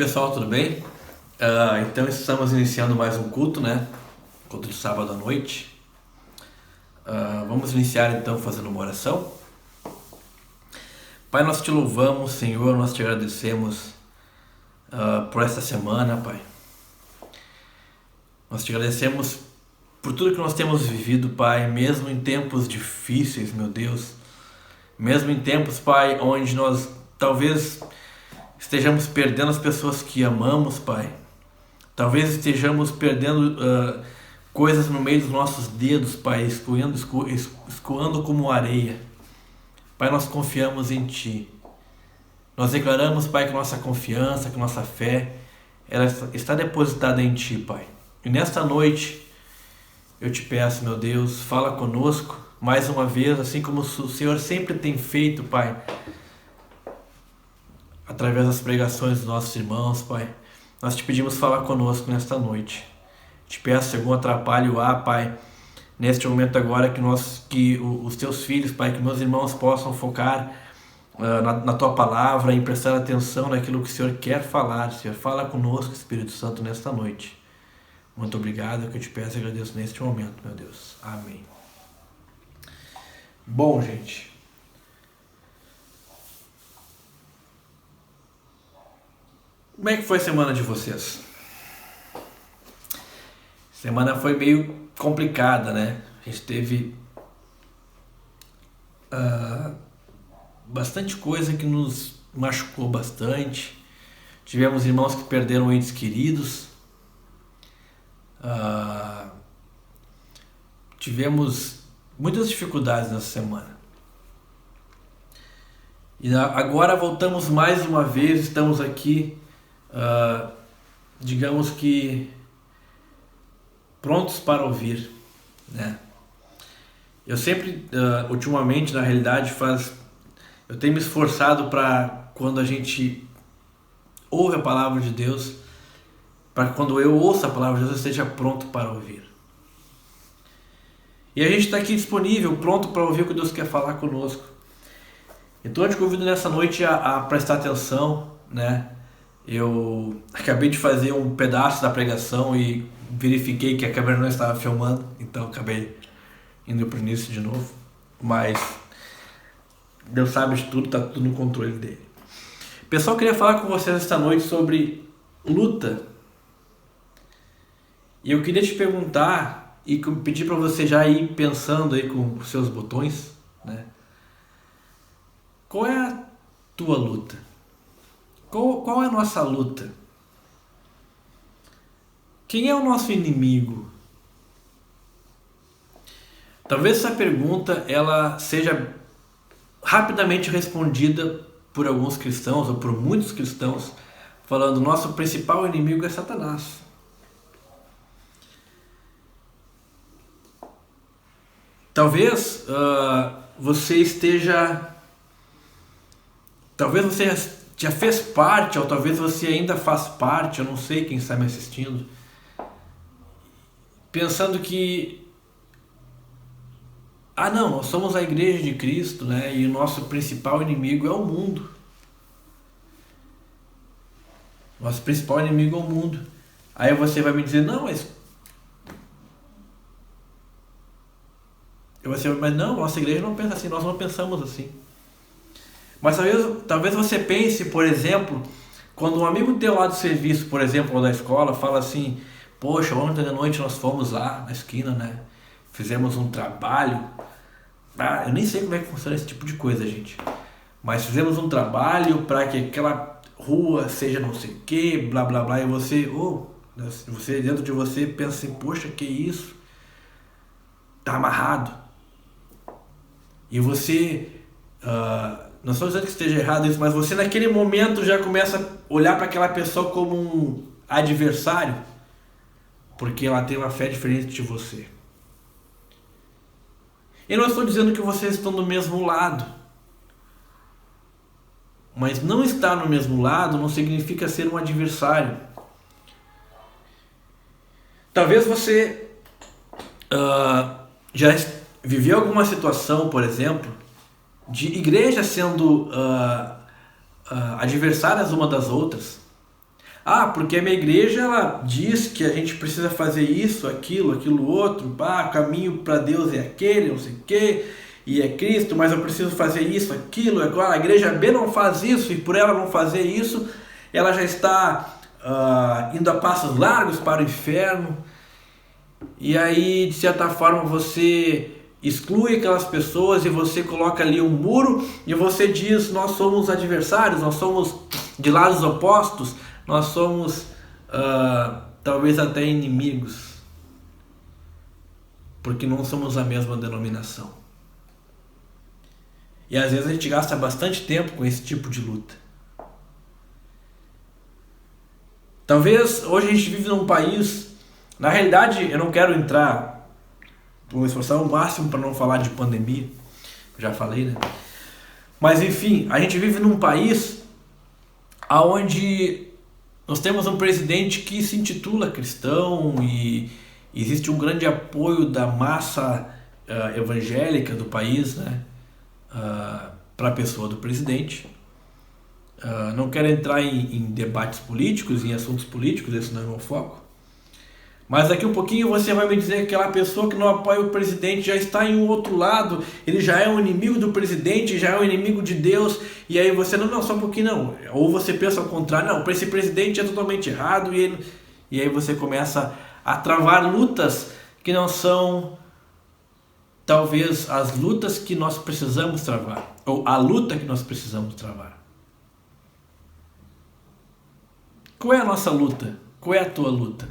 pessoal, tudo bem? Então estamos iniciando mais um culto, né? Culto de sábado à noite. Vamos iniciar então fazendo uma oração. Pai, nós te louvamos, Senhor, nós te agradecemos por esta semana, Pai. Nós te agradecemos por tudo que nós temos vivido, Pai, mesmo em tempos difíceis, meu Deus. Mesmo em tempos, Pai, onde nós talvez estejamos perdendo as pessoas que amamos, Pai. Talvez estejamos perdendo coisas no meio dos nossos dedos, Pai, escoando como areia. Pai, nós confiamos em Ti. Nós declaramos, Pai, que nossa confiança, que nossa fé, ela está depositada em Ti, Pai. E nesta noite, eu te peço, meu Deus, fala conosco mais uma vez, assim como o Senhor sempre tem feito, Pai, através das pregações dos nossos irmãos, Pai. Nós te pedimos falar conosco nesta noite. Te peço se algum atrapalho há, Pai, neste momento agora que os teus filhos, Pai, que meus irmãos possam focar na tua palavra e prestar atenção naquilo que o Senhor quer falar. Senhor, fala conosco, Espírito Santo, nesta noite. Muito obrigado, que eu te peço e agradeço neste momento, meu Deus. Amém. Bom, gente, como é que foi a semana de vocês? Semana foi meio complicada, né? A gente teve bastante coisa que nos machucou bastante. Tivemos irmãos que perderam entes queridos. Tivemos muitas dificuldades nessa semana. E agora voltamos mais uma vez, estamos aqui, digamos que prontos para ouvir, né? Eu sempre, ultimamente, na realidade, eu tenho me esforçado para, quando a gente ouve a palavra de Deus, para que quando eu ouço a palavra de Deus, eu esteja pronto para ouvir. E a gente está aqui disponível, pronto para ouvir o que Deus quer falar conosco. Então eu te convido nessa noite a prestar atenção, né? Eu acabei de fazer um pedaço da pregação e verifiquei que a câmera não estava filmando, então acabei indo para o início de novo. Mas Deus sabe de tudo, está tudo no controle dele. Pessoal, eu queria falar com vocês esta noite sobre luta. E eu queria te perguntar e pedir para você já ir pensando aí com os seus botões, né? Qual é a tua luta? Qual é a nossa luta? Quem é o nosso inimigo? Talvez essa pergunta ela seja rapidamente respondida por alguns cristãos ou por muitos cristãos, falando: nosso principal inimigo é Satanás. Talvez você já fez parte, ou talvez você ainda faz parte, eu não sei quem está me assistindo, pensando que não, nós somos a igreja de Cristo, né? E o nosso principal inimigo é o mundo. Nosso principal inimigo é o mundo. Aí você vai me dizer: não, mas não, nossa igreja não pensa assim, nós não pensamos assim. Mas talvez você pense, por exemplo, quando um amigo teu lá do serviço, por exemplo, ou da escola, fala assim: poxa, ontem à noite nós fomos lá na esquina, né? Fizemos um trabalho. Eu nem sei como é que funciona esse tipo de coisa, gente. Mas fizemos um trabalho para que aquela rua seja não sei o que, blá blá blá. E você dentro de você pensa assim: poxa, que isso? Tá amarrado. E você, não estou dizendo que esteja errado isso, mas você naquele momento já começa a olhar para aquela pessoa como um adversário, porque ela tem uma fé diferente de você. Eu não estou dizendo que vocês estão do mesmo lado, mas não estar no mesmo lado não significa ser um adversário. Talvez você já viveu alguma situação, por exemplo, de igrejas sendo adversárias uma das outras. Porque a minha igreja ela diz que a gente precisa fazer isso, aquilo outro, o caminho para Deus é aquele, não sei o quê, e é Cristo, mas eu preciso fazer isso, aquilo, agora a igreja B não faz isso, e por ela não fazer isso, ela já está indo a passos largos para o inferno. E aí, de certa forma, você exclui aquelas pessoas e você coloca ali um muro e você diz: nós somos adversários, nós somos de lados opostos, nós somos talvez até inimigos, porque não somos a mesma denominação. E às vezes a gente gasta bastante tempo com esse tipo de luta. Talvez hoje a gente vive num país, na realidade eu não quero entrar, vou me esforçar ao máximo para não falar de pandemia, já falei, né? Mas enfim, a gente vive num país onde nós temos um presidente que se intitula cristão e existe um grande apoio da massa evangélica do país, né? Para a pessoa do presidente. Não quero entrar em debates políticos, em assuntos políticos, esse não é o meu foco. Mas daqui um pouquinho você vai me dizer que aquela pessoa que não apoia o presidente já está em um outro lado, ele já é um inimigo do presidente, já é um inimigo de Deus, e aí você, não, só um pouquinho não. Ou você pensa ao contrário, não, esse presidente é totalmente errado, e aí você começa a travar lutas que não são talvez as lutas que nós precisamos travar, ou a luta que nós precisamos travar. Qual é a nossa luta? Qual é a tua luta?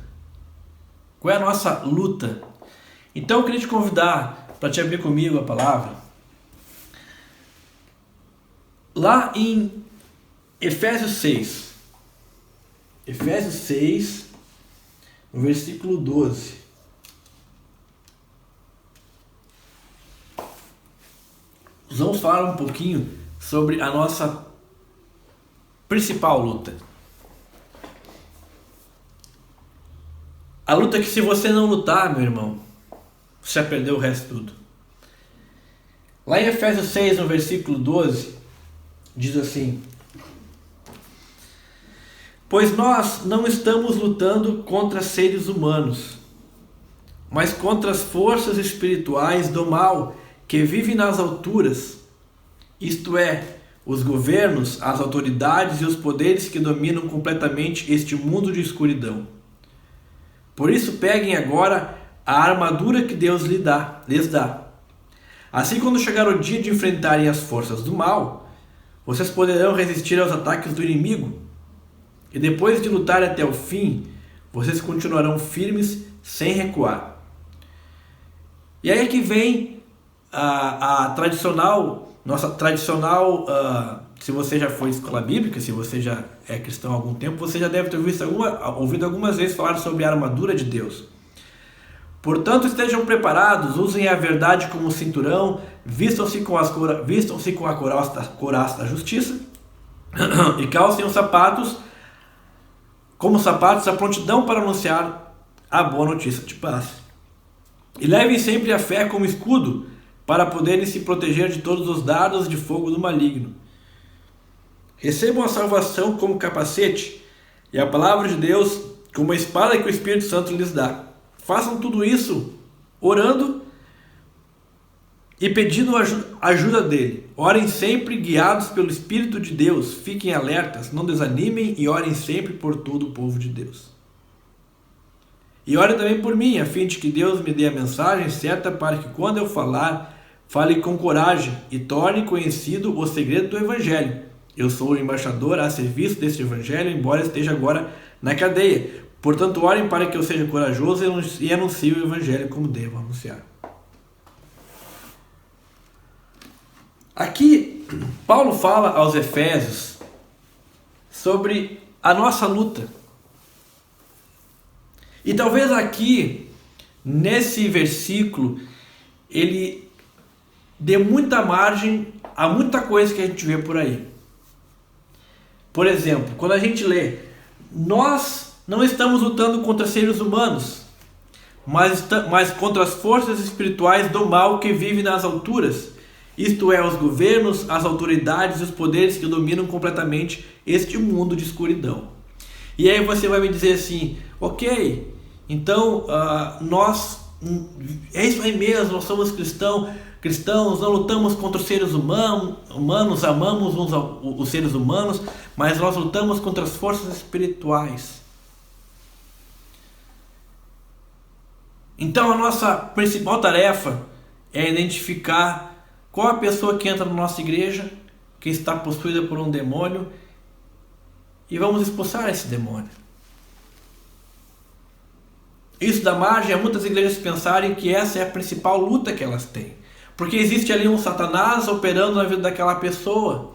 Qual é a nossa luta? Então eu queria te convidar para te abrir comigo a palavra. Lá em Efésios 6. Efésios 6, no versículo 12. Vamos falar um pouquinho sobre a nossa principal luta. A luta que, se você não lutar, meu irmão, você já perdeu o resto tudo. Lá em Efésios 6, no versículo 12, diz assim: pois nós não estamos lutando contra seres humanos, mas contra as forças espirituais do mal que vivem nas alturas, isto é, os governos, as autoridades e os poderes que dominam completamente este mundo de escuridão. Por isso peguem agora a armadura que Deus lhes dá. Assim, quando chegar o dia de enfrentarem as forças do mal, vocês poderão resistir aos ataques do inimigo. E depois de lutar até o fim, vocês continuarão firmes sem recuar. E aí é que vem nossa tradicional, se você já foi escola bíblica, se você já é cristão há algum tempo, você já deve ter ouvido algumas vezes falar sobre a armadura de Deus. Portanto, estejam preparados, usem a verdade como cinturão, vistam-se com a couraça da justiça e calcem os sapatos, como sapatos, a prontidão para anunciar a boa notícia de paz. E levem sempre a fé como escudo, para poderem se proteger de todos os dardos de fogo do maligno. Recebam a salvação como capacete e a palavra de Deus como a espada que o Espírito Santo lhes dá. Façam tudo isso orando e pedindo ajuda dele. Orem sempre guiados pelo Espírito de Deus. Fiquem alertas, não desanimem e orem sempre por todo o povo de Deus. E orem também por mim, a fim de que Deus me dê a mensagem certa para que, quando eu falar, fale com coragem e torne conhecido o segredo do Evangelho. Eu sou o embaixador a serviço deste Evangelho, embora esteja agora na cadeia. Portanto, orem para que eu seja corajoso e anuncie o Evangelho como devo anunciar. Aqui, Paulo fala aos Efésios sobre a nossa luta. E talvez aqui, nesse versículo, ele dê muita margem a muita coisa que a gente vê por aí. Por exemplo, quando a gente lê, nós não estamos lutando contra seres humanos, mas contra as forças espirituais do mal que vivem nas alturas, isto é, os governos, as autoridades e os poderes que dominam completamente este mundo de escuridão. E aí você vai me dizer assim, ok, então é isso aí mesmo, nós somos cristãos, não lutamos contra os seres humanos, amamos os seres humanos, mas nós lutamos contra as forças espirituais. Então a nossa principal tarefa é identificar qual a pessoa que entra na nossa igreja, que está possuída por um demônio, e vamos expulsar esse demônio. Isso dá margem a muitas igrejas pensarem que essa é a principal luta que elas têm. Porque existe ali um Satanás operando na vida daquela pessoa.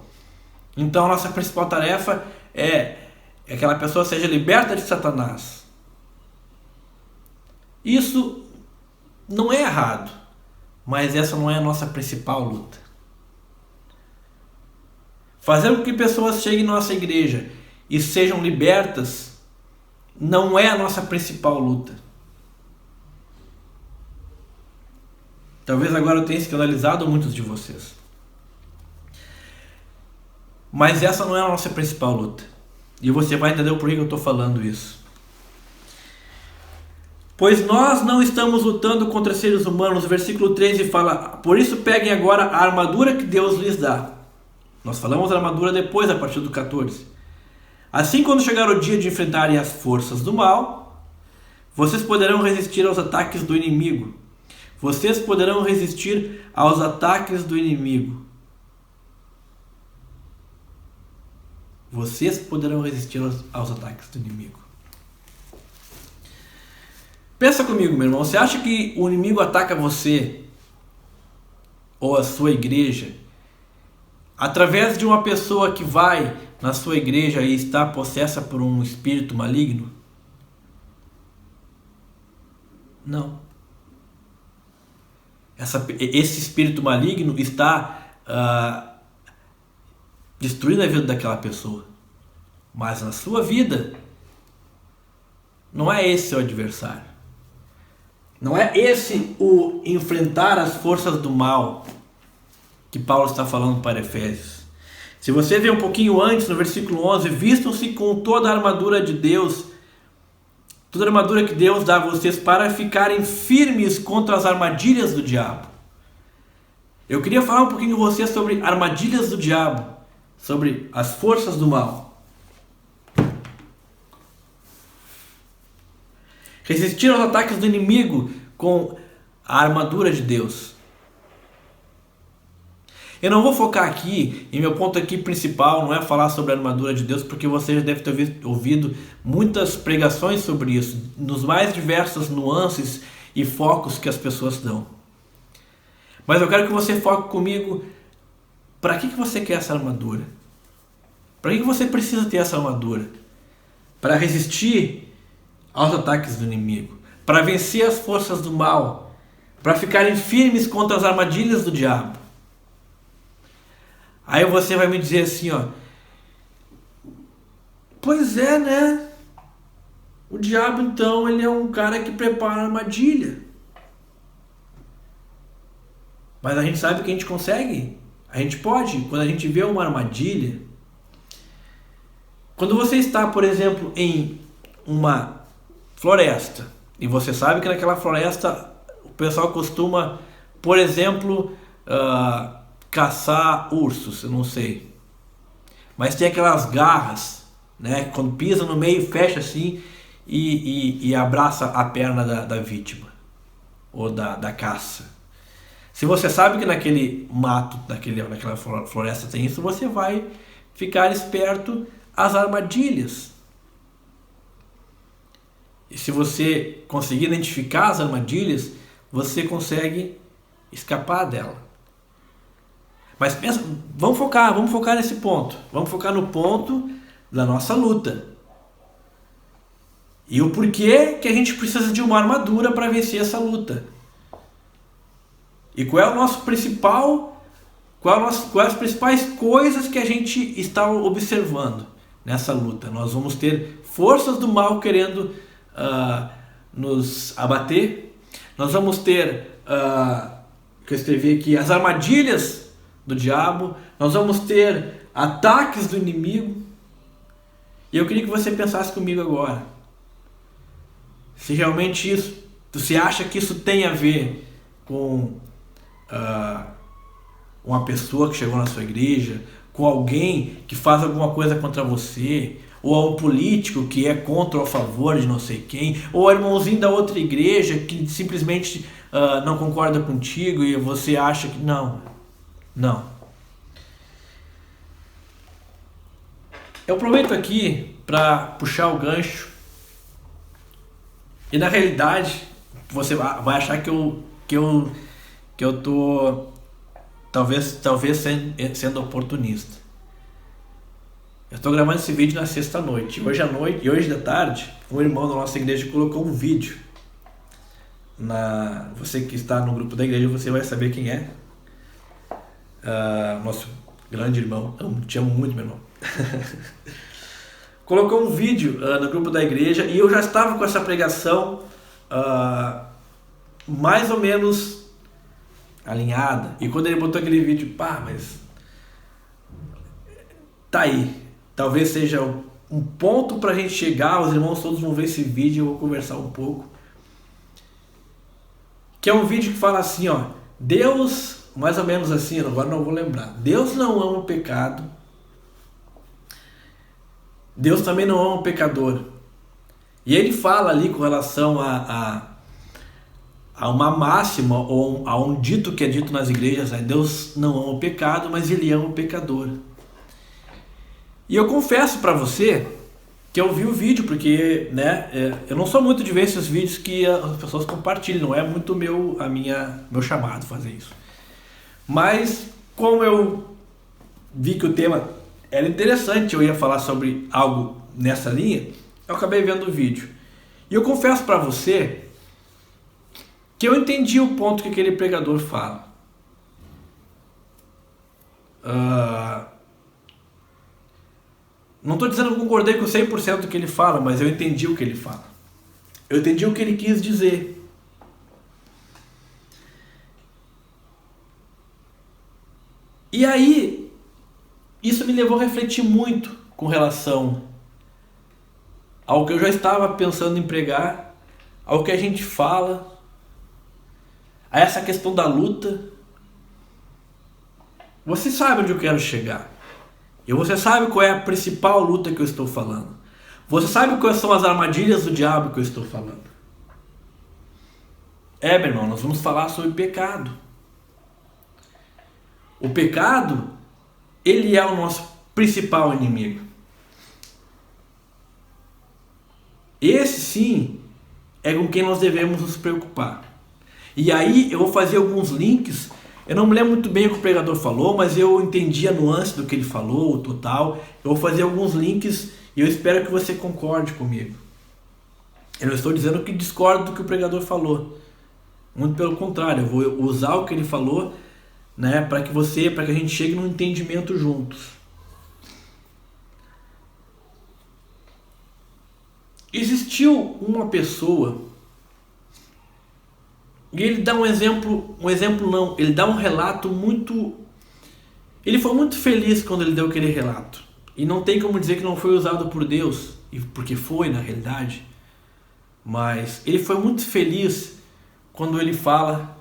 Então a nossa principal tarefa é que aquela pessoa seja liberta de Satanás. Isso não é errado, mas essa não é a nossa principal luta. Fazer com que pessoas cheguem na nossa igreja e sejam libertas não é a nossa principal luta. Talvez agora eu tenha escandalizado muitos de vocês. Mas essa não é a nossa principal luta. E você vai entender o porquê que eu estou falando isso. Pois nós não estamos lutando contra seres humanos. O versículo 13 fala: por isso peguem agora a armadura que Deus lhes dá. Nós falamos da armadura depois, a partir do 14. Assim, quando chegar o dia de enfrentarem as forças do mal, vocês poderão resistir aos ataques do inimigo. Vocês poderão resistir aos ataques do inimigo. Vocês poderão resistir aos ataques do inimigo. Pensa comigo, meu irmão. Você acha que o inimigo ataca você ou a sua igreja através de uma pessoa que vai na sua igreja e está possessa por um espírito maligno? Não. Esse espírito maligno está destruindo a vida daquela pessoa. Mas na sua vida, não é esse o adversário. Não é esse o enfrentar as forças do mal que Paulo está falando para Efésios. Se você ver um pouquinho antes, no versículo 11, vistam-se com toda a armadura de Deus, toda a armadura que Deus dá a vocês para ficarem firmes contra as armadilhas do diabo. Eu queria falar um pouquinho com vocês sobre armadilhas do diabo, sobre as forças do mal. Resistir aos ataques do inimigo com a armadura de Deus. Eu não vou focar aqui, e meu ponto aqui principal não é falar sobre a armadura de Deus, porque você já deve ter ouvido muitas pregações sobre isso, nos mais diversas nuances e focos que as pessoas dão. Mas eu quero que você foque comigo, para que você quer essa armadura? Para que você precisa ter essa armadura? Para resistir aos ataques do inimigo, para vencer as forças do mal, para ficarem firmes contra as armadilhas do diabo. Aí você vai me dizer assim, ó: pois é, né? O diabo então, ele é um cara que prepara armadilha. Mas a gente sabe que a gente consegue. A gente pode, quando a gente vê uma armadilha. Quando você está, por exemplo, em uma floresta, e você sabe que naquela floresta o pessoal costuma, por exemplo, caçar ursos, eu não sei. Mas tem aquelas garras, né? Quando pisa no meio, fecha assim e abraça a perna da vítima, ou da caça. Se você sabe que naquele mato, naquela floresta tem isso, você vai ficar esperto às armadilhas. E se você conseguir identificar as armadilhas, você consegue escapar dela. Mas pensa, vamos focar nesse ponto. Vamos focar no ponto da nossa luta. E o porquê que a gente precisa de uma armadura para vencer essa luta. E qual é o nosso principal, quais as principais coisas que a gente está observando nessa luta. Nós vamos ter forças do mal querendo nos abater. Nós vamos ter, que eu escrevi aqui, as armadilhas do diabo. Nós vamos ter ataques do inimigo. E eu queria que você pensasse comigo agora. Se realmente isso, você acha que isso tem a ver com uma pessoa que chegou na sua igreja, com alguém que faz alguma coisa contra você, ou a um político que é contra ou a favor de não sei quem, ou ao irmãozinho da outra igreja que simplesmente não concorda contigo e você acha que não. Eu aproveito aqui para puxar o gancho e na realidade você vai achar que eu tô talvez sendo oportunista. Eu estou gravando esse vídeo na sexta-noite. Hoje à noite e hoje da tarde, um irmão da nossa igreja colocou um vídeo. Você que está no grupo da igreja, você vai saber quem é. Nosso grande irmão. Eu te amo muito, meu irmão. Colocou um vídeo no grupo da igreja e eu já estava com essa pregação mais ou menos alinhada. E quando ele botou aquele vídeo, mas tá aí. Talvez seja um ponto pra gente chegar, os irmãos todos vão ver esse vídeo e eu vou conversar um pouco. Que é um vídeo que fala assim, Deus, mais ou menos assim, agora não vou lembrar. Deus não ama o pecado. Deus também não ama o pecador. E ele fala ali com relação a uma máxima ou a um dito que é dito nas igrejas, Deus não ama o pecado, mas ele ama o pecador. E eu confesso para você que eu vi o vídeo, porque eu não sou muito de ver esses vídeos que as pessoas compartilham, não é muito meu chamado fazer isso. Mas como eu vi que o tema era interessante, eu ia falar sobre algo nessa linha, eu acabei vendo o vídeo. E eu confesso para você que eu entendi o ponto que aquele pregador fala. Não estou dizendo que eu concordei com 100% do que ele fala, mas eu entendi o que ele fala. Eu entendi o que ele quis dizer. E aí, isso me levou a refletir muito com relação ao que eu já estava pensando em pregar, ao que a gente fala, a essa questão da luta. Você sabe onde eu quero chegar. E você sabe qual é a principal luta que eu estou falando. Você sabe quais são as armadilhas do diabo que eu estou falando. Meu irmão, nós vamos falar sobre pecado. O pecado, ele é o nosso principal inimigo. Esse sim é com quem nós devemos nos preocupar. E aí eu vou fazer alguns links. Eu não me lembro muito bem o que o pregador falou, mas eu entendi a nuance do que ele falou, o total. Eu vou fazer alguns links e eu espero que você concorde comigo. Eu não estou dizendo que discordo do que o pregador falou. Muito pelo contrário, eu vou usar o que ele falou, para que a gente chegue num entendimento juntos. Existiu uma pessoa, e ele dá ele dá um relato muito... Ele foi muito feliz quando ele deu aquele relato. E não tem como dizer que não foi usado por Deus, porque foi na realidade. Mas ele foi muito feliz quando ele fala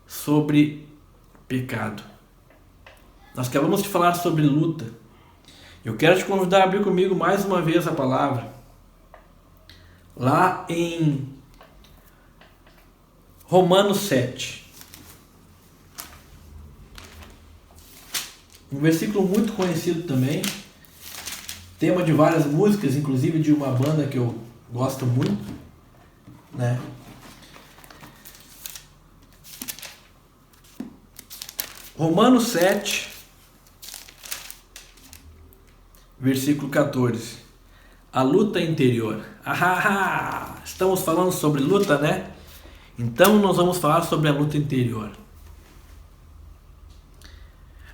sobre pecado. Nós acabamos de falar sobre luta. Eu quero te convidar a abrir comigo mais uma vez a palavra. Lá em Romanos 7. Um versículo muito conhecido também. Tema de várias músicas, inclusive de uma banda que eu gosto muito. Romanos 7, versículo 14. A luta interior. Estamos falando sobre luta, Então nós vamos falar sobre a luta interior.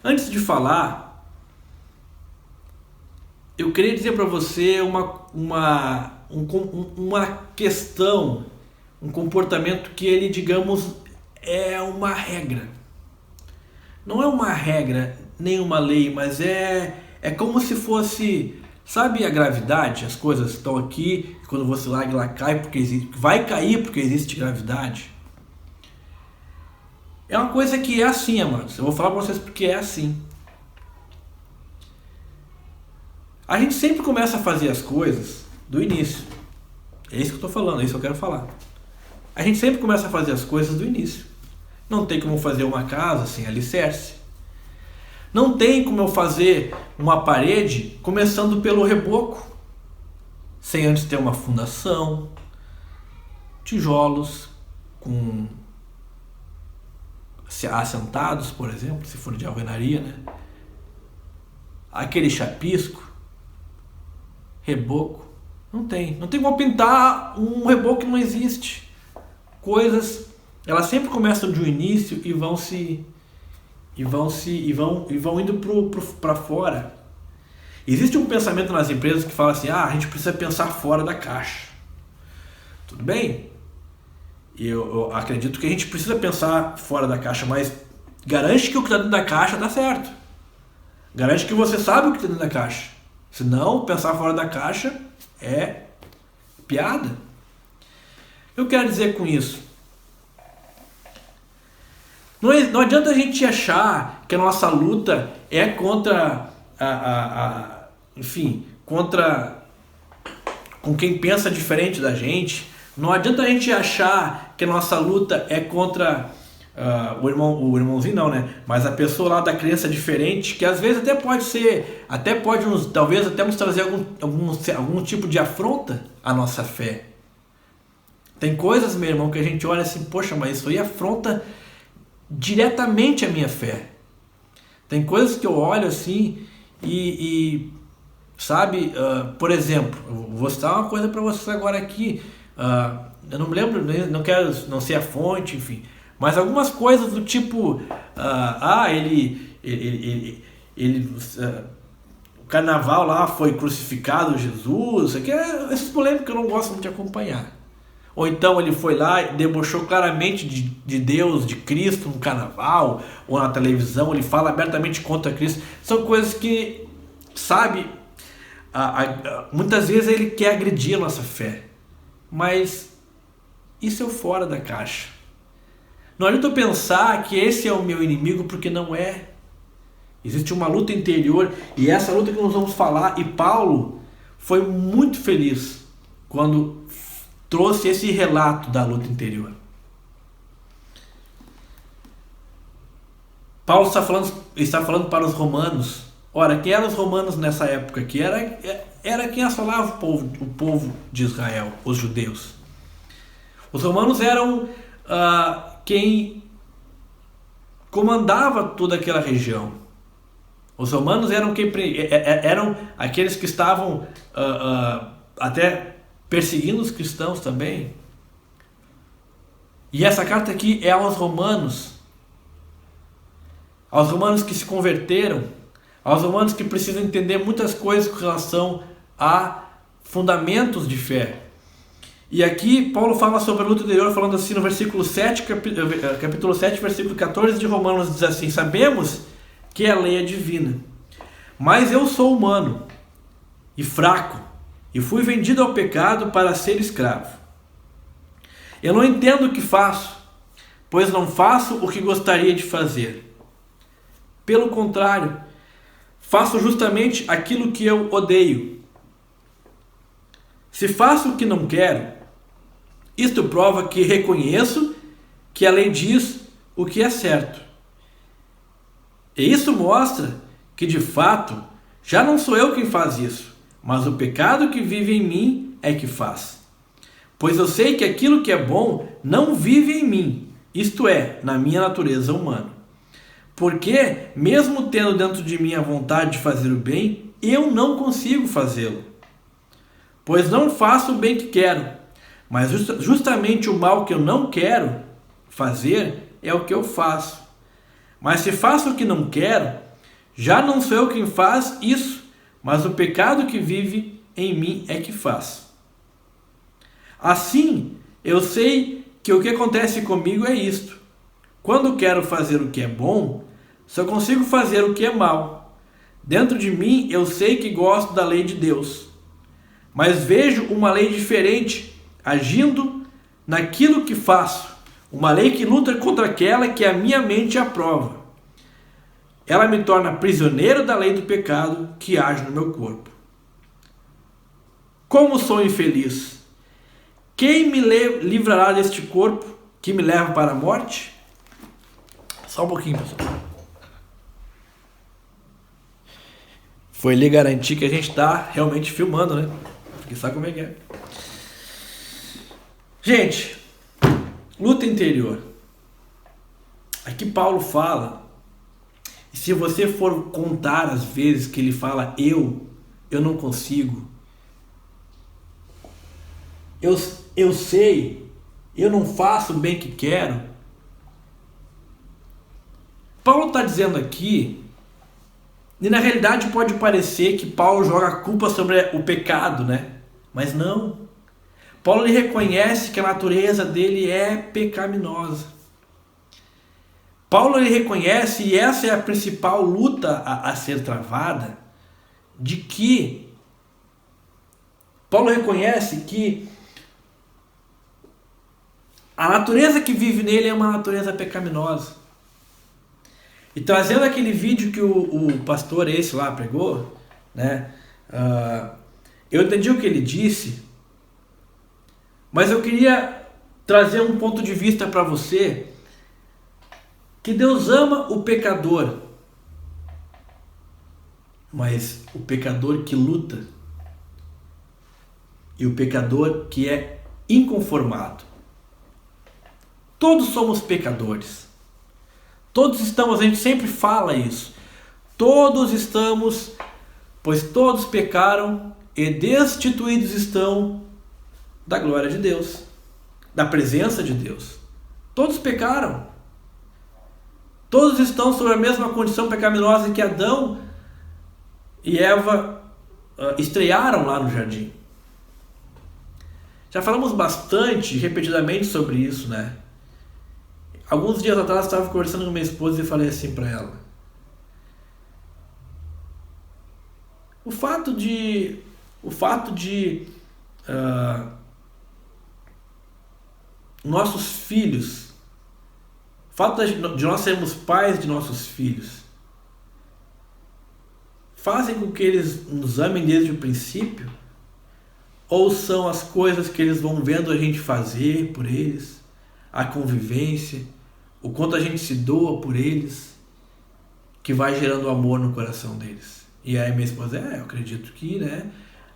Antes de falar, eu queria dizer para você uma questão, um comportamento que ele, digamos, é uma regra. Não é uma regra, nem uma lei, mas é como se fosse, Sabe a gravidade? As coisas estão aqui, e quando você larga, ela cai porque existe, vai cair porque existe gravidade. É uma coisa que é assim, amados. Eu vou falar para vocês porque é assim. A gente sempre começa a fazer as coisas do início. É isso que eu estou falando, é isso que eu quero falar. A gente sempre começa a fazer as coisas do início. Não tem como fazer uma casa sem alicerce. Não tem como eu fazer uma parede começando pelo reboco, sem antes ter uma fundação, tijolos com assentados, por exemplo, se for de alvenaria, né? Aquele chapisco, reboco, não tem como pintar um reboco que não existe. Coisas, elas sempre começam de um início e vão indo para fora. Existe um pensamento nas empresas que fala assim: a gente precisa pensar fora da caixa. Tudo bem? Eu acredito que a gente precisa pensar fora da caixa, mas garante que o que está dentro da caixa está certo. Garante que você sabe o que está dentro da caixa. Senão, pensar fora da caixa é piada. Eu quero dizer com isso, não adianta a gente achar que a nossa luta é contra com quem pensa diferente da gente. Não adianta a gente achar que a nossa luta é contra o irmãozinho não, né? Mas a pessoa lá da crença diferente, que às vezes pode talvez até nos trazer algum tipo de afronta à nossa fé. Tem coisas, meu irmão, que a gente olha assim: poxa, mas isso aí afronta diretamente a minha fé. Tem coisas que eu olho assim sabe, por exemplo, eu vou citar uma coisa para vocês agora aqui, eu não me lembro, não sei a fonte, enfim, mas algumas coisas do tipo, o carnaval lá foi crucificado Jesus, esses polêmicos que eu não gosto muito de acompanhar. Ou então ele foi lá e debochou claramente de Deus, de Cristo no carnaval, ou na televisão, ele fala abertamente contra Cristo. São coisas que, sabe, muitas vezes ele quer agredir a nossa fé. Mas isso é o fora da caixa. Não adianta eu pensar que esse é o meu inimigo, porque não é. Existe uma luta interior, e essa luta que nós vamos falar, e Paulo foi muito feliz quando trouxe esse relato da luta interior. Paulo está falando para os romanos. Ora, quem eram os romanos nessa época? Que era quem assolava o povo de Israel, os judeus. Os romanos eram quem comandava toda aquela região. Os romanos eram aqueles que estavam até perseguindo os cristãos também. E essa carta aqui é aos romanos que se converteram, aos romanos que precisam entender muitas coisas com relação a fundamentos de fé. E aqui Paulo fala sobre a luta interior, falando assim no versículo 7, capítulo 7, versículo 14 de Romanos, diz assim: sabemos que a lei é divina, mas eu sou humano e fraco, e fui vendido ao pecado para ser escravo. Eu não entendo o que faço, pois não faço o que gostaria de fazer. Pelo contrário, faço justamente aquilo que eu odeio. Se faço o que não quero, isto prova que reconheço que a lei diz o que é certo. E isso mostra que, de fato, já não sou eu quem faz isso, mas o pecado que vive em mim é que faz. Pois eu sei que aquilo que é bom não vive em mim, isto é, na minha natureza humana. Porque, mesmo tendo dentro de mim a vontade de fazer o bem, eu não consigo fazê-lo. Pois não faço o bem que quero, mas justamente o mal que eu não quero fazer é o que eu faço. Mas se faço o que não quero, já não sou eu quem faz isso, mas o pecado que vive em mim é que faz. Assim, eu sei que o que acontece comigo é isto: quando quero fazer o que é bom, só consigo fazer o que é mal. Dentro de mim eu sei que gosto da lei de Deus, mas vejo uma lei diferente agindo naquilo que faço. Uma lei que luta contra aquela que a minha mente aprova. Ela me torna prisioneiro da lei do pecado que age no meu corpo. Como sou infeliz! Quem me livrará deste corpo que me leva para a morte? Só um pouquinho, pessoal. Foi ali garantir que a gente está realmente filmando, né? Porque sabe como é que é. Gente, luta interior. Aqui Paulo fala, e se você for contar as vezes que ele fala eu não consigo, eu sei, eu não faço o bem que quero. Paulo está dizendo aqui, e na realidade pode parecer que Paulo joga a culpa sobre o pecado, né? Mas não. Paulo ele reconhece que a natureza dele é pecaminosa. Paulo ele reconhece, e essa é a principal luta a ser travada, de que Paulo reconhece que a natureza que vive nele é uma natureza pecaminosa. E trazendo aquele vídeo que o pastor esse lá pregou, né? Eu entendi o que ele disse, mas eu queria trazer um ponto de vista para você, que Deus ama o pecador, mas o pecador que luta e o pecador que é inconformado. Todos somos pecadores. Todos estamos, a gente sempre fala isso. Todos estamos, pois todos pecaram e destituídos estão da glória de Deus, da presença de Deus. Todos pecaram. Todos estão sob a mesma condição pecaminosa que Adão e Eva estrearam lá no jardim. Já falamos bastante, repetidamente sobre isso, né? Alguns dias atrás eu estava conversando com minha esposa e falei assim para ela: o fato de nossos filhos, o fato de nós sermos pais de nossos filhos, fazem com que eles nos amem desde o princípio? Ou são as coisas que eles vão vendo a gente fazer por eles, a convivência, o quanto a gente se doa por eles, que vai gerando amor no coração deles? E aí minha esposa, eu acredito que, né,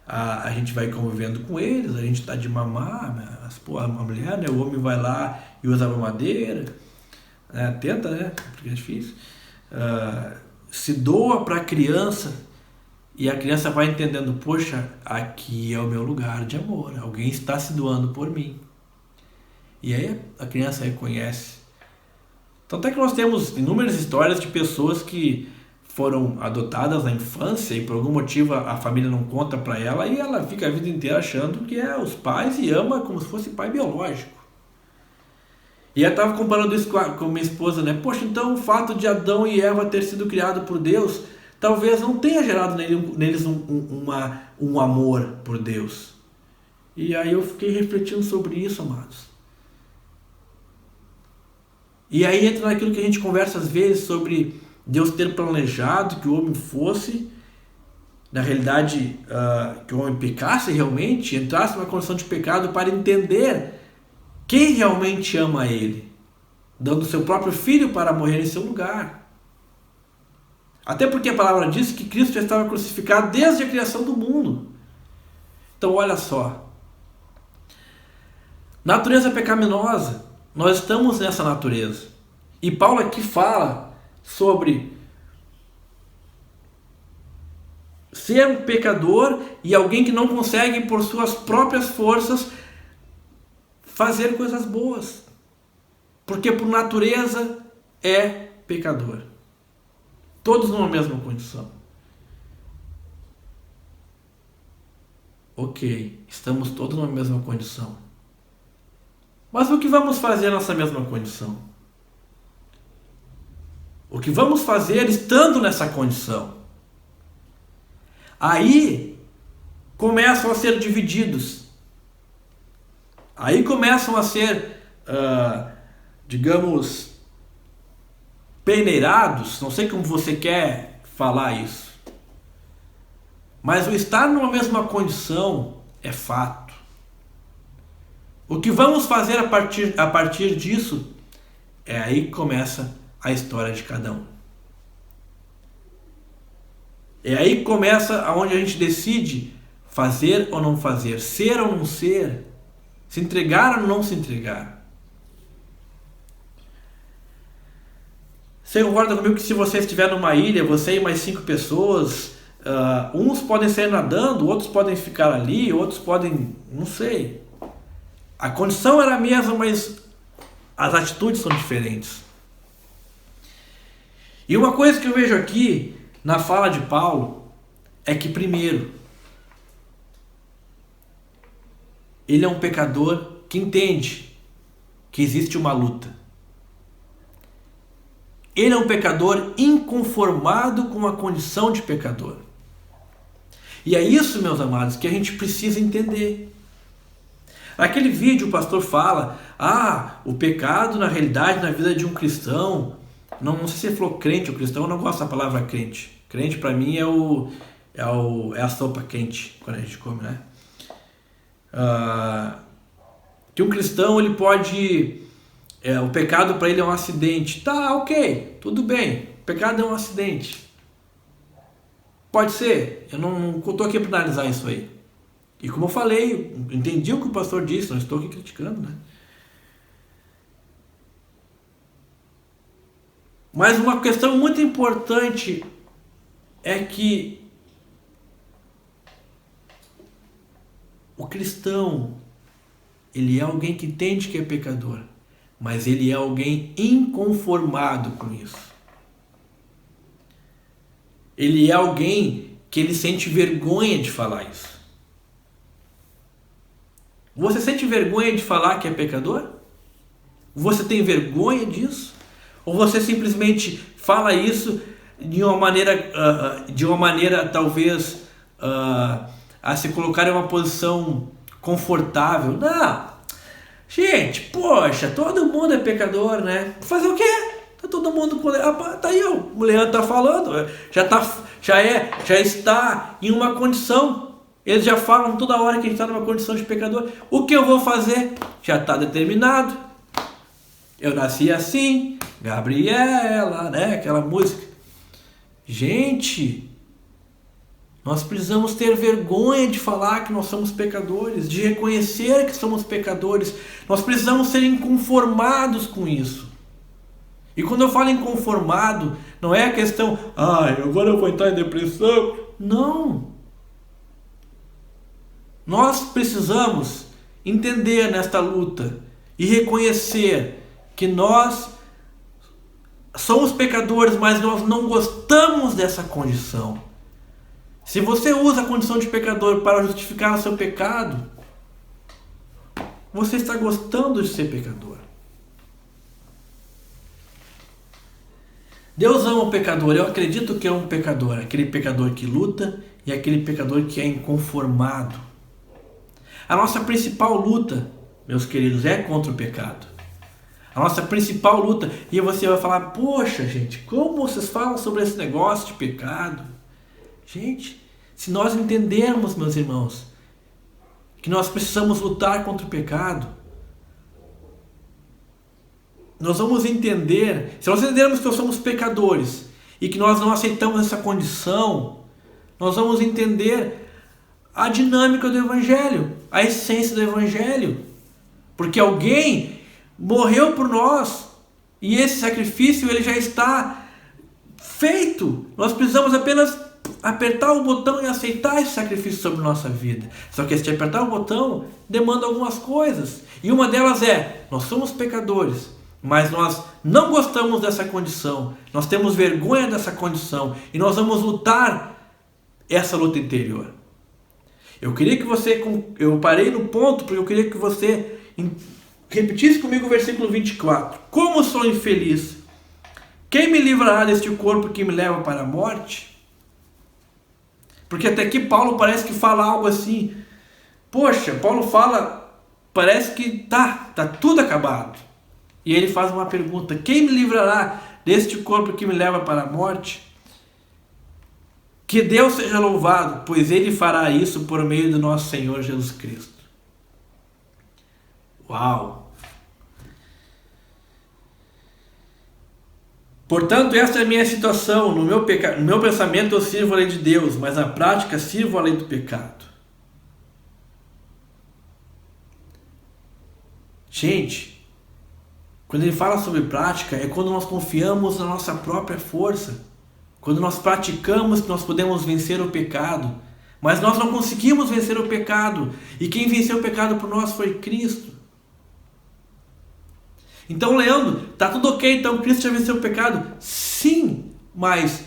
a gente vai convivendo com eles, a gente tá de mamar, a mulher, né, o homem vai lá e usa a mamadeira, né, tenta, né, porque é difícil, se doa para a criança, e a criança vai entendendo, poxa, aqui é o meu lugar de amor, alguém está se doando por mim. E aí a criança reconhece. Tanto é que nós temos inúmeras histórias de pessoas que foram adotadas na infância e por algum motivo a família não conta para ela e ela fica a vida inteira achando que é os pais e ama como se fosse pai biológico. E eu estava comparando isso com minha esposa, né? Poxa, então o fato de Adão e Eva ter sido criados por Deus talvez não tenha gerado neles um amor por Deus. E aí eu fiquei refletindo sobre isso, amados. E aí entra naquilo que a gente conversa às vezes sobre Deus ter planejado que o homem fosse, na realidade, que o homem pecasse realmente, entrasse numa condição de pecado para entender quem realmente ama ele, dando seu próprio filho para morrer em seu lugar. Até porque a palavra diz que Cristo já estava crucificado desde a criação do mundo. Então olha só, natureza pecaminosa, nós estamos nessa natureza. E Paulo aqui fala sobre ser um pecador e alguém que não consegue por suas próprias forças fazer coisas boas. Porque por natureza é pecador. Todos numa mesma condição. Ok, estamos todos numa mesma condição. Mas o que vamos fazer nessa mesma condição? O que vamos fazer estando nessa condição? aí começam a ser divididos. Aí começam a ser, digamos, peneirados, não sei como você quer falar isso. Mas o estar numa mesma condição é fato. O que vamos fazer a partir disso é aí que começa a história de cada um. É aí que começa onde a gente decide fazer ou não fazer, ser ou não ser, se entregar ou não se entregar. Você concorda comigo que se você estiver numa ilha, você e mais 5 pessoas, uns podem sair nadando, outros podem ficar ali, outros podem, não sei. A condição era a mesma, mas as atitudes são diferentes. E uma coisa que eu vejo aqui na fala de Paulo é que, primeiro, ele é um pecador que entende que existe uma luta. Ele é um pecador inconformado com a condição de pecador. E é isso, meus amados, que a gente precisa entender. Naquele vídeo o pastor fala, o pecado na realidade na vida de um cristão, não sei se ele falou crente ou cristão, eu não gosto da palavra crente. Crente para mim é a sopa quente, quando a gente come, né? Que um cristão ele pode, o pecado para ele é um acidente. Tá, ok, tudo bem, o pecado é um acidente. Pode ser, eu não estou aqui para analisar isso aí. E como eu falei, entendi o que o pastor disse, não estou aqui criticando, né? Mas uma questão muito importante é que o cristão, ele é alguém que entende que é pecador, mas ele é alguém inconformado com isso. Ele é alguém que ele sente vergonha de falar isso. Você sente vergonha de falar que é pecador? Você tem vergonha disso? Ou você simplesmente fala isso de uma maneira talvez a se colocar em uma posição confortável? Não! Gente, poxa, todo mundo é pecador, né? Fazer o quê? Tá todo mundo... tá aí, o Leandro tá falando, já está em uma condição. Eles já falam toda hora que a gente está numa condição de pecador. O que eu vou fazer? Já está determinado. Eu nasci assim, Gabriela, né? Aquela música. Gente, nós precisamos ter vergonha de falar que nós somos pecadores, de reconhecer que somos pecadores. Nós precisamos ser inconformados com isso. E quando eu falo inconformado, não é a questão, agora eu vou entrar em depressão. Não. Nós precisamos entender nesta luta e reconhecer que nós somos pecadores, mas nós não gostamos dessa condição. Se você usa a condição de pecador para justificar o seu pecado, você está gostando de ser pecador. Deus ama o pecador. Eu acredito que é um pecador, aquele pecador que luta e aquele pecador que é inconformado. A nossa principal luta, meus queridos, é contra o pecado. A nossa principal luta, e você vai falar, poxa gente, como vocês falam sobre esse negócio de pecado? Gente, se nós entendermos, meus irmãos, que nós precisamos lutar contra o pecado, nós vamos entender, se nós entendermos que nós somos pecadores e que nós não aceitamos essa condição, nós vamos entender a dinâmica do Evangelho, a essência do Evangelho. Porque alguém morreu por nós e esse sacrifício ele já está feito. Nós precisamos apenas apertar o botão e aceitar esse sacrifício sobre nossa vida. Só que se apertar o botão demanda algumas coisas. E uma delas é, nós somos pecadores, mas nós não gostamos dessa condição. Nós temos vergonha dessa condição e nós vamos lutar essa luta interior. Eu parei no ponto porque eu queria que você repetisse comigo o versículo 24. Como sou infeliz! Quem me livrará deste corpo que me leva para a morte? Porque até aqui Paulo parece que fala algo assim, poxa, Paulo fala, parece que tá tudo acabado. E ele faz uma pergunta, quem me livrará deste corpo que me leva para a morte? Que Deus seja louvado, pois Ele fará isso por meio do nosso Senhor Jesus Cristo. Uau! Portanto, esta é a minha situação. No meu pensamento eu sirvo a lei de Deus, mas na prática sirvo a lei do pecado. Gente, quando ele fala sobre prática, é quando nós confiamos na nossa própria força. Quando nós praticamos que nós podemos vencer o pecado. Mas nós não conseguimos vencer o pecado. E quem venceu o pecado por nós foi Cristo. Então, Leandro, tá tudo ok, então Cristo já venceu o pecado? Sim, mas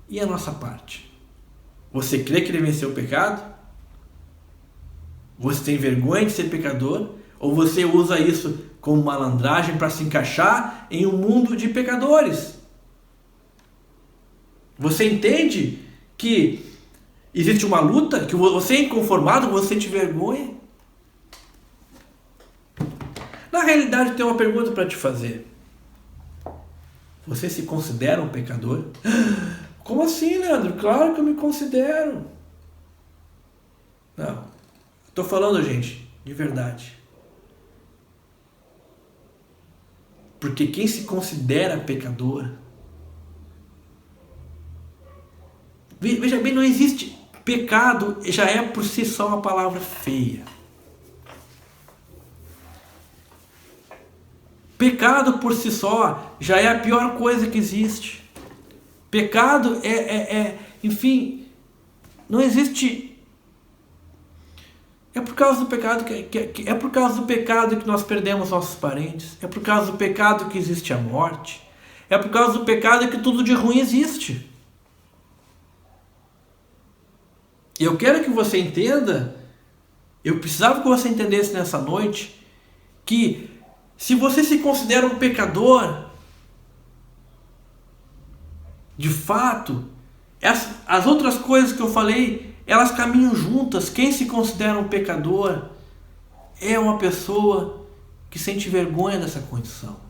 e a nossa parte? Você crê que ele venceu o pecado? Você tem vergonha de ser pecador? Ou você usa isso como malandragem para se encaixar em um mundo de pecadores? Você entende que existe uma luta, que você é inconformado, você sente vergonha? Na realidade, eu tenho uma pergunta para te fazer. Você se considera um pecador? Como assim, Leandro? Claro que eu me considero. Não. Estou falando, gente, de verdade. Porque quem se considera pecador... Veja bem, não existe... Pecado já é por si só uma palavra feia. Pecado por si só já é a pior coisa que existe. Pecado enfim, não existe. É por causa do pecado é por causa do pecado que nós perdemos nossos parentes. É por causa do pecado que existe a morte. É por causa do pecado que tudo de ruim existe. E eu quero que você entenda, eu precisava que você entendesse nessa noite, que se você se considera um pecador, de fato, as outras coisas que eu falei, elas caminham juntas. Quem se considera um pecador é uma pessoa que sente vergonha dessa condição.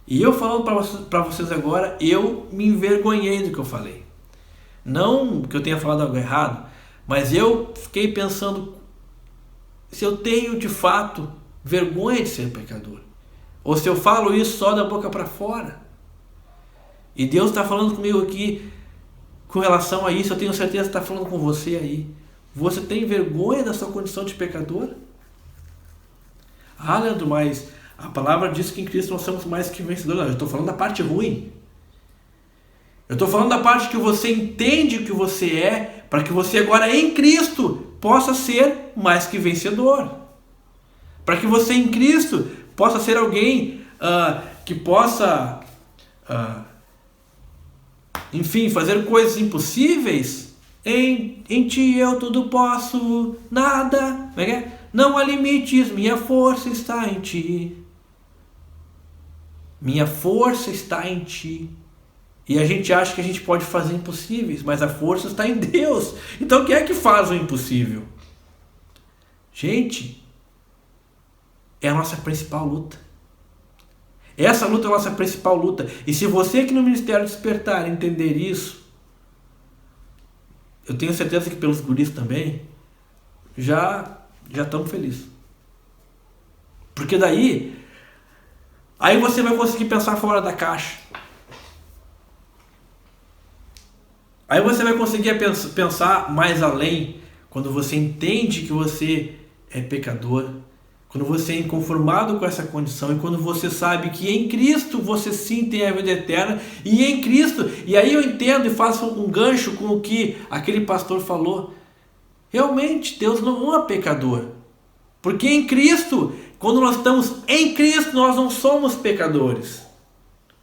E eu falando para vocês agora, eu me envergonhei do que eu falei. Não que eu tenha falado algo errado, mas eu fiquei pensando se eu tenho de fato vergonha de ser pecador, ou se eu falo isso só da boca para fora. E Deus está falando comigo aqui com relação a isso. Eu tenho certeza que está falando com você aí. Você tem vergonha da sua condição de pecador? Ah, Leandro, mas a palavra diz que em Cristo nós somos mais que vencedores. Eu estou falando da parte ruim. Eu estou falando da parte que você entende o que você é, para que você agora em Cristo possa ser mais que vencedor. Para que você em Cristo possa ser alguém que possa, enfim, fazer coisas impossíveis. Em ti eu tudo posso, nada. Não há limites, minha força está em ti. Minha força está em ti. E a gente acha que a gente pode fazer impossíveis, mas a força está em Deus. Então quem é que faz o impossível? Gente, é a nossa principal luta. Essa luta é a nossa principal luta. E se você aqui no Ministério Despertar entender isso, eu tenho certeza que pelos guris também, já estamos felizes. Porque daí, aí você vai conseguir pensar fora da caixa. Aí você vai conseguir pensar mais além, quando você entende que você é pecador, quando você é inconformado com essa condição, e quando você sabe que em Cristo você sim tem a vida eterna, e em Cristo, e aí eu entendo e faço um gancho com o que aquele pastor falou. Realmente, Deus não é pecador. Porque em Cristo, quando nós estamos em Cristo, nós não somos pecadores.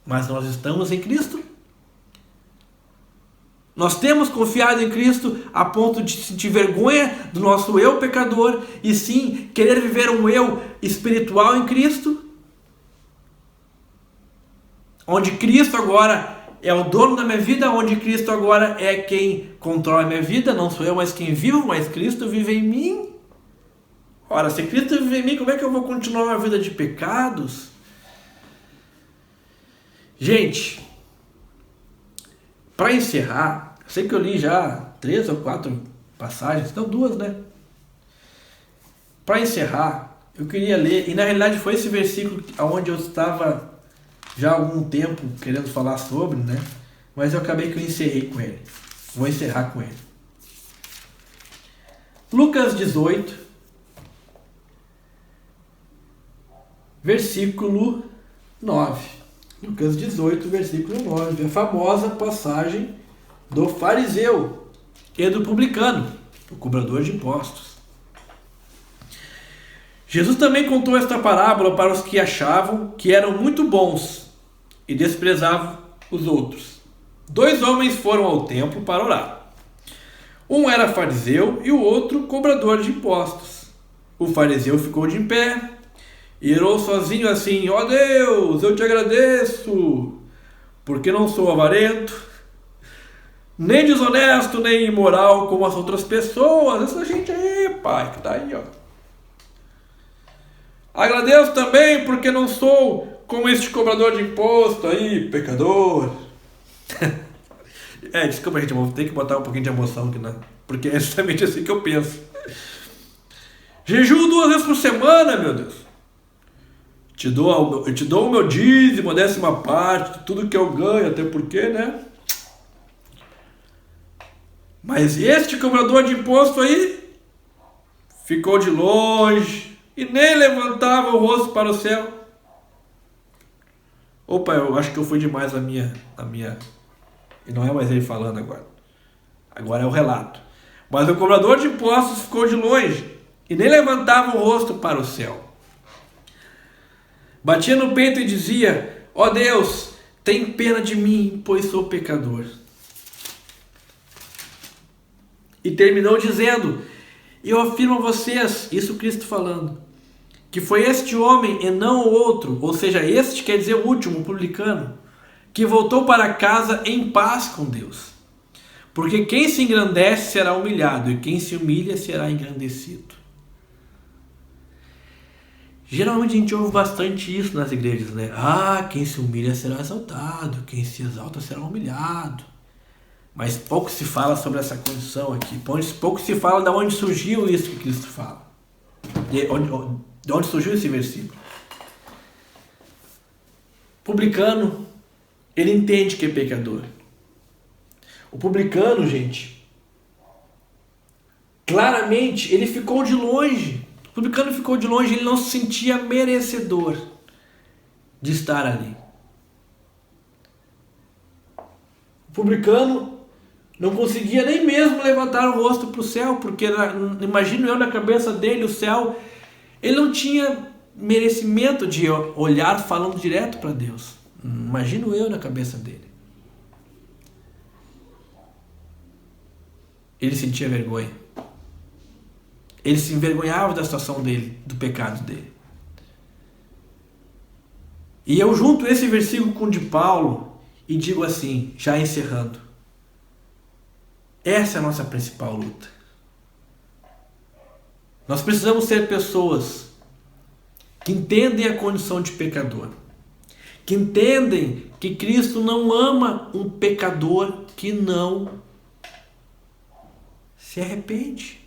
Mas nós estamos em Cristo. Nós temos confiado em Cristo a ponto de sentir vergonha do nosso eu pecador e sim querer viver um eu espiritual em Cristo. Onde Cristo agora é o dono da minha vida, onde Cristo agora é quem controla a minha vida, não sou eu mais quem vivo, mas Cristo vive em mim. Ora, se Cristo vive em mim, como é que eu vou continuar uma vida de pecados? Gente, para encerrar, eu sei que eu li já 3 ou 4 passagens, não 2, né? Para encerrar, eu queria ler, e na realidade foi esse versículo onde eu estava já há algum tempo querendo falar sobre, né? Mas eu acabei que eu encerrei com ele. Vou encerrar com ele. Lucas 18, versículo 9. Lucas 18, versículo 9. A famosa passagem do fariseu e do publicano, o cobrador de impostos. Jesus também contou esta parábola para os que achavam que eram muito bons e desprezavam os outros. 2 homens foram ao templo para orar. Um era fariseu e o outro cobrador de impostos. O fariseu ficou de pé e orou sozinho assim: ó Deus, eu te agradeço, porque não sou avarento, nem desonesto, nem imoral como as outras pessoas. Essa gente aí, pai, que tá aí, ó. Agradeço também porque não sou como este cobrador de imposto aí, pecador. Desculpa, gente, vou ter que botar um pouquinho de emoção aqui, né? Porque é justamente assim que eu penso. Jejuo 2 vezes por semana, meu Deus. Eu te dou o meu dízimo, a 10ª parte de tudo que eu ganho, até porque, né? Mas este cobrador de imposto aí ficou de longe e nem levantava o rosto para o céu. Opa, eu acho que eu fui demais a minha... E não é mais ele falando agora. Agora é o relato. Mas o cobrador de impostos ficou de longe e nem levantava o rosto para o céu. Batia no peito e dizia: ó Deus, tem pena de mim, pois sou pecador. E terminou dizendo: eu afirmo a vocês, isso Cristo falando, que foi este homem e não o outro, ou seja, este quer dizer o último, o publicano, que voltou para casa em paz com Deus. Porque quem se engrandece será humilhado, e quem se humilha será engrandecido. Geralmente a gente ouve bastante isso nas igrejas, né? Ah, quem se humilha será exaltado, quem se exalta será humilhado. Mas pouco se fala sobre essa condição aqui. Pouco se fala de onde surgiu isso que Cristo fala. De onde surgiu esse versículo. Publicano, ele entende que é pecador. O publicano, gente, claramente, ele ficou de longe. O publicano ficou de longe, ele não se sentia merecedor de estar ali. O publicano não conseguia nem mesmo levantar o rosto para o céu, porque imagino eu, na cabeça dele, o céu, ele não tinha merecimento de olhar falando direto para Deus. Imagino eu na cabeça dele. Ele sentia vergonha. Ele se envergonhava da situação dele, do pecado dele. E eu junto esse versículo com o de Paulo e digo assim, já encerrando: essa é a nossa principal luta. Nós precisamos ser pessoas que entendem a condição de pecador, que entendem que Cristo não ama um pecador que não se arrepende.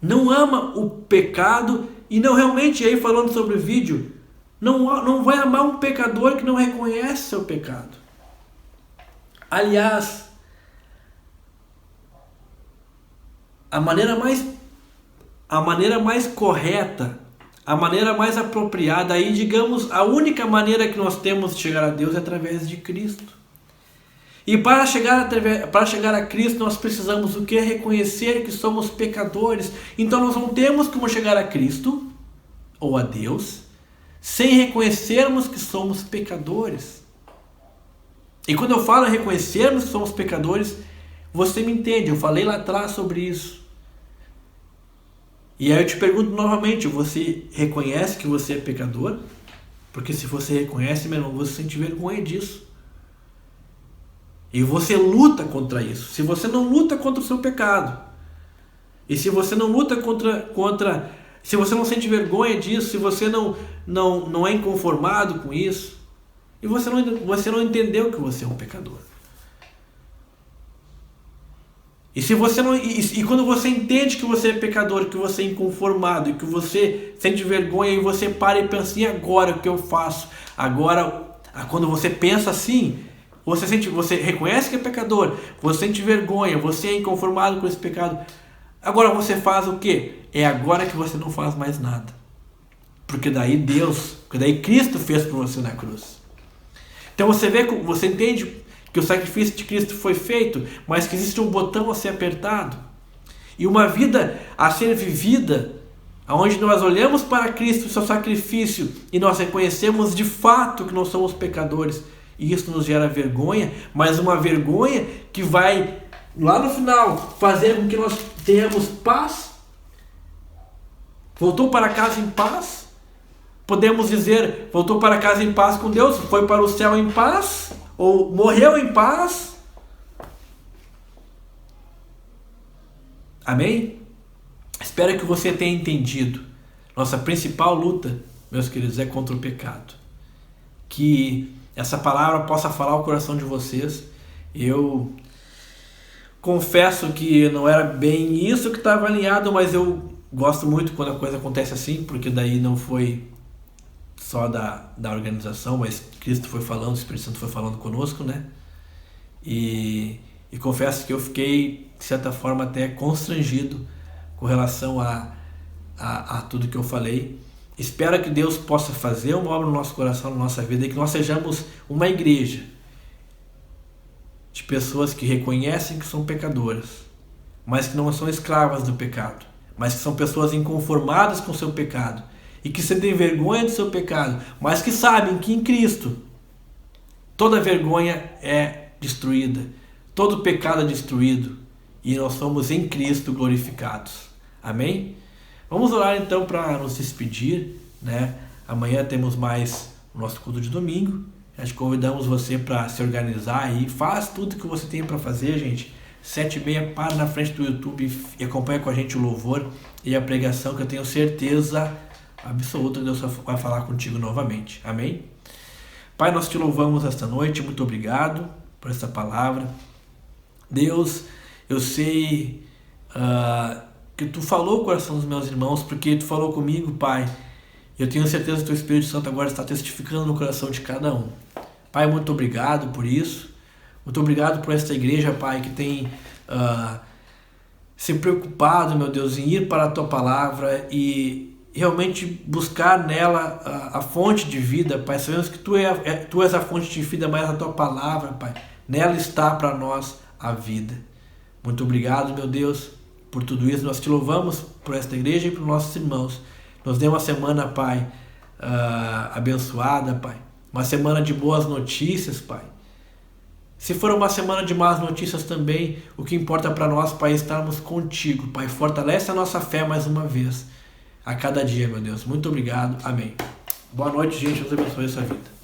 Não ama o pecado e não realmente, aí falando sobre o vídeo, não vai amar um pecador que não reconhece seu pecado. Aliás, a maneira mais correta, a maneira mais apropriada, aí digamos, a única maneira que nós temos de chegar a Deus é através de Cristo. E para chegar a Cristo nós precisamos o quê? Reconhecer que somos pecadores. Então nós não temos como chegar a Cristo ou a Deus sem reconhecermos que somos pecadores. E quando eu falo em reconhecermos que somos pecadores, você me entende, eu falei lá atrás sobre isso. E aí eu te pergunto novamente, você reconhece que você é pecador? Porque se você reconhece, meu irmão, você sente vergonha disso. E você luta contra isso. Se você não luta contra o seu pecado, e se você não luta se você não sente vergonha disso, se você não é inconformado com isso, e você não entendeu que você é um pecador. E se você não, e quando você entende que você é pecador, que você é inconformado, e que você sente vergonha, e você para e pensa, e agora o que eu faço? Agora, quando você pensa assim, você reconhece que é pecador, você sente vergonha, você é inconformado com esse pecado. Agora você faz o quê? É agora que você não faz mais nada. Porque daí Cristo fez por você na cruz. Então você entende que o sacrifício de Cristo foi feito, mas que existe um botão a ser apertado. E uma vida a ser vivida, onde nós olhamos para Cristo e seu sacrifício e nós reconhecemos de fato que nós somos pecadores. E isso nos gera vergonha, mas uma vergonha que vai, lá no final, fazer com que nós tenhamos paz. Voltou para casa em paz? Podemos dizer, voltou para casa em paz com Deus, foi para o céu em paz? Ou morreu em paz? Amém? Espero que você tenha entendido. Nossa principal luta, meus queridos, é contra o pecado. Que essa palavra possa falar ao coração de vocês. Eu confesso que não era bem isso que estava alinhado, mas eu gosto muito quando a coisa acontece assim, porque daí não foi só da organização, mas Cristo foi falando, o Espírito Santo foi falando conosco, né? E confesso que eu fiquei, de certa forma, até constrangido com relação a tudo que eu falei. Espero que Deus possa fazer uma obra no nosso coração, na nossa vida, e que nós sejamos uma igreja de pessoas que reconhecem que são pecadoras, mas que não são escravas do pecado, mas que são pessoas inconformadas com o seu pecado, e que sentem vergonha do seu pecado, mas que sabem que em Cristo toda vergonha é destruída, todo pecado é destruído, e nós somos em Cristo glorificados. Amém? Vamos orar então para nos despedir, né? Amanhã temos mais o nosso culto de domingo. Nós convidamos você para se organizar aí, faz tudo que você tem para fazer, gente. 7h30, para na frente do YouTube e acompanha com a gente o louvor e a pregação, que eu tenho certeza absoluta que Deus vai falar contigo novamente. Amém? Pai, nós te louvamos esta noite, muito obrigado por esta palavra. Deus, eu sei que tu falou o coração dos meus irmãos, porque tu falou comigo, Pai. Eu tenho certeza que o teu Espírito Santo agora está testificando no coração de cada um. Pai, muito obrigado por isso. Muito obrigado por esta igreja, Pai, que tem se preocupado, meu Deus, em ir para a tua palavra e realmente buscar nela a fonte de vida, Pai. Sabemos que tu és a fonte de vida, mas a tua palavra, Pai, nela está para nós a vida. Muito obrigado, meu Deus, por tudo isso. Nós te louvamos por esta igreja e por nossos irmãos. Nos dê uma semana, Pai, abençoada, Pai. Uma semana de boas notícias, Pai. Se for uma semana de más notícias também, o que importa para nós, Pai, é estarmos contigo, Pai. Fortalece a nossa fé mais uma vez, a cada dia, meu Deus. Muito obrigado. Amém. Boa noite, gente. Deus abençoe a sua vida.